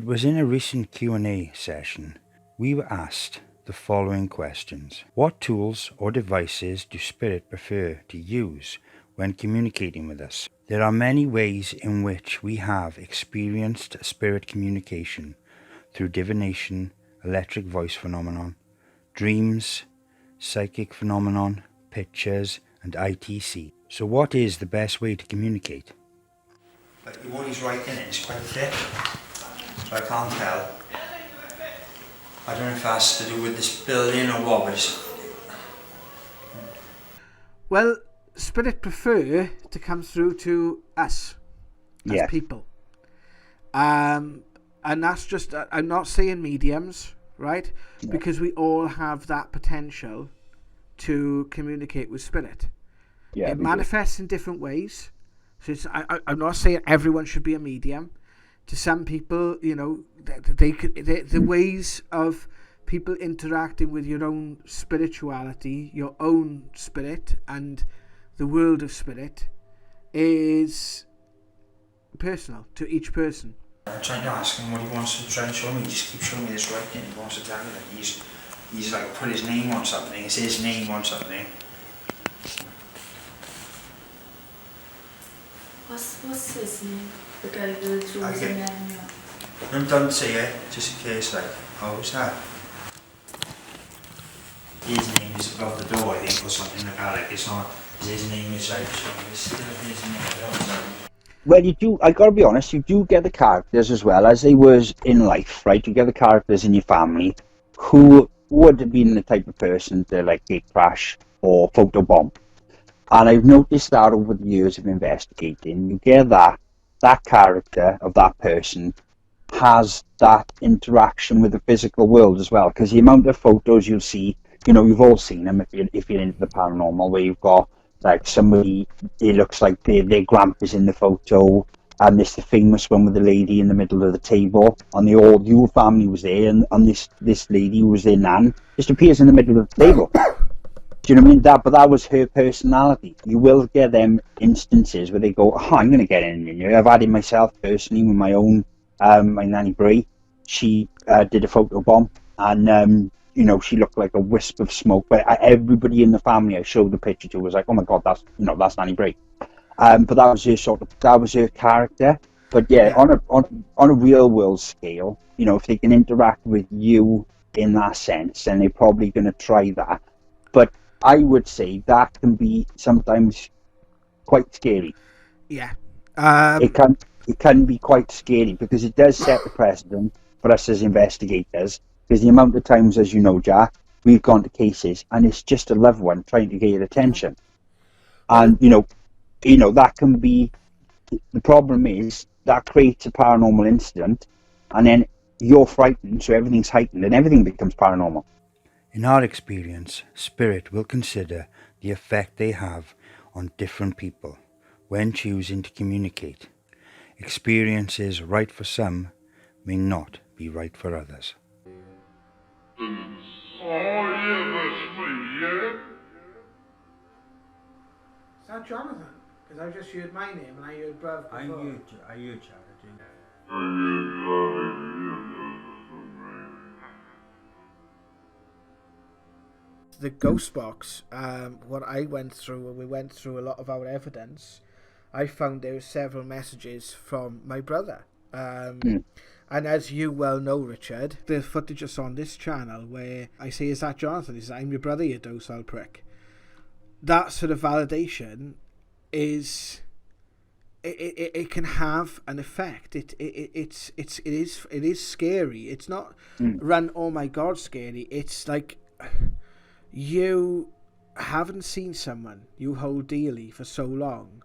It was in a recent Q&A session we were asked the following questions. What tools or devices do Spirit prefer to use when communicating with us? There are many ways in which we have experienced spirit communication through divination, electric voice phenomenon, dreams, psychic phenomenon, pictures, and ITC. So what is the best way to communicate? But what he's writing is quite thick, so I can't tell. I don't know if that's to do with this building or what, but Well, Spirit prefer to come through to us as people. And that's just, I'm not saying mediums, right? Yeah. Because we all have that potential to communicate with Spirit. Yeah, it manifests in different ways. So I'm not saying everyone should be a medium. To some people, you know, the ways of people interacting with your own spirituality, your own spirit, and the world of spirit is personal to each person. I'm trying to ask him what he wants to try and show me. He just keeps showing me this writing. He wants to tell me that he's like put his name on something. It's his name on something. What's his name? The guy who draws the name. Don't say it, just in case, like, oh, who's that? His name is above the door, I think, or something like that. Like, it's not, his name is like, it's still his name, I don't know. Well, you do, I gotta be honest, you do get the characters as well as they was in life, right? You get the characters in your family who would have been the type of person to, like, gate crash or photobomb. And I've noticed that over the years of investigating, you get that character of that person has that interaction with the physical world as well. Because the amount of photos you'll see, you know, you've all seen them if you're into the paranormal, where you've got like somebody, it looks like their grandpa's in the photo, and there's the famous one with the lady in the middle of the table, and the whole family was there, and this lady who was their nan just appears in the middle of the table. Do you know what I mean? But that was her personality. You will get them instances where they go, oh, I'm going to get in here. I've had it myself personally with my own, my nanny Brie. She did a photo bomb, and you know, she looked like a wisp of smoke. But everybody in the family I showed the picture to was like, oh my God, that's Nanny Brie. But that was her character. But yeah, on a real world scale, you know, if they can interact with you in that sense, then they're probably going to try that. But I would say that can be sometimes quite scary. Yeah. It can be quite scary because it does set the precedent for us as investigators. Because the amount of times, as you know, Jack, we've gone to cases and it's just a loved one trying to get your attention. And, you know, that can be, the problem is that creates a paranormal incident and then you're frightened, so everything's heightened and everything becomes paranormal. In our experience, Spirit will consider the effect they have on different people when choosing to communicate. Experiences right for some may not be right for others. Oh, yeah, that's me, yeah? Is that Jonathan? Because I just heard my name and I heard Bruv before. I heard Jonathan. The ghost box, what I went through when we went through a lot of our evidence, I found there were several messages from my brother. And as you well know, Richard, the footage is on this channel where I say, is that Jonathan? He says, I'm your brother, you docile prick. That sort of validation is, it can have an effect. It is scary. It's not run, oh my God, scary. It's like you haven't seen someone you hold dearly for so long,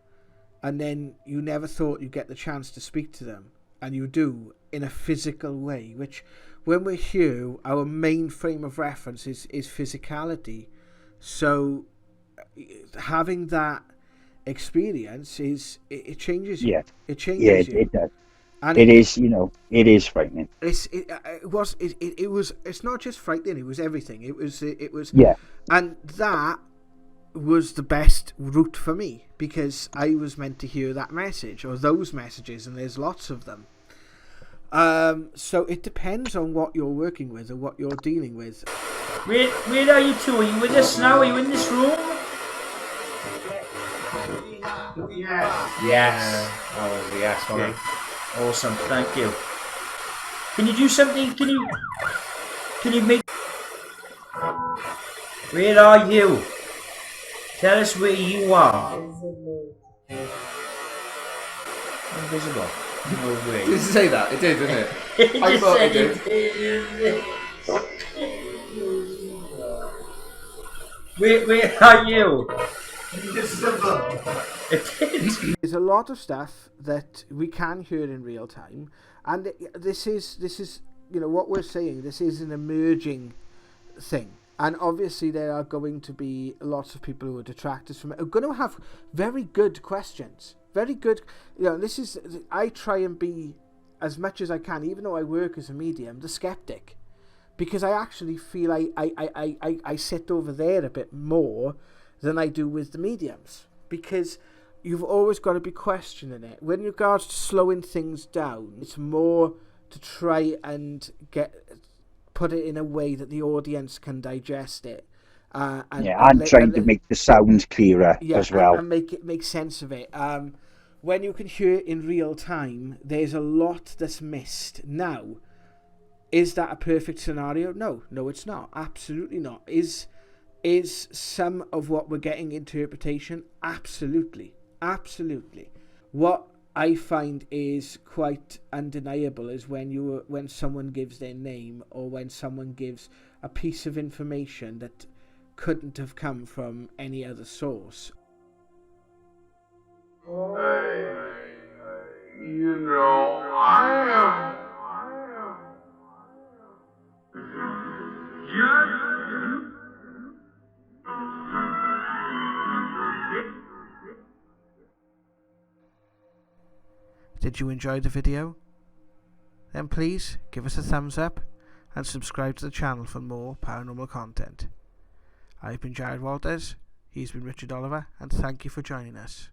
and then you never thought you'd get the chance to speak to them, and you do in a physical way, which when we're here, our main frame of reference is physicality. So having that experience it changes you. Yeah. It changes you. It does. And it is, you know, it is frightening. It's not just frightening, it was everything. It was yeah. And that was the best route for me, because I was meant to hear that message or those messages, and there's lots of them. So it depends on what you're working with or what you're dealing with. Where are you two? Are you with us now? Are you in this room? Yes. Oh, yes, Okay. Awesome. Thank you. Can you do something? Can you make? Where are you? Tell us where you are. Invisible. No way. Did you say that? It did, didn't it? It I just thought said it did. Where are you? There's a lot of stuff that we can hear in real time, and this is what we're saying. This is an emerging thing, and obviously there are going to be lots of people who are detractors from it. Are going to have very good questions, very good. I try and be, as much as I can, even though I work as a medium, the skeptic, because I actually feel I sit over there a bit more than I do with the mediums, because you've always got to be questioning it. When regards to slowing things down, it's more to try and put it in a way that the audience can digest it. And trying to make the sound clearer as well. And make sense of it. When you can hear it in real time, there's a lot that's missed. Now, is that a perfect scenario? No, it's not. Absolutely not. Is some of what we're getting interpretation? Absolutely. What I find is quite undeniable is when someone gives their name, or when someone gives a piece of information that couldn't have come from any other source. Did you enjoy the video? Then please give us a thumbs up and subscribe to the channel for more paranormal content. I've been Jared Walters, he's been Richard Oliver, and thank you for joining us.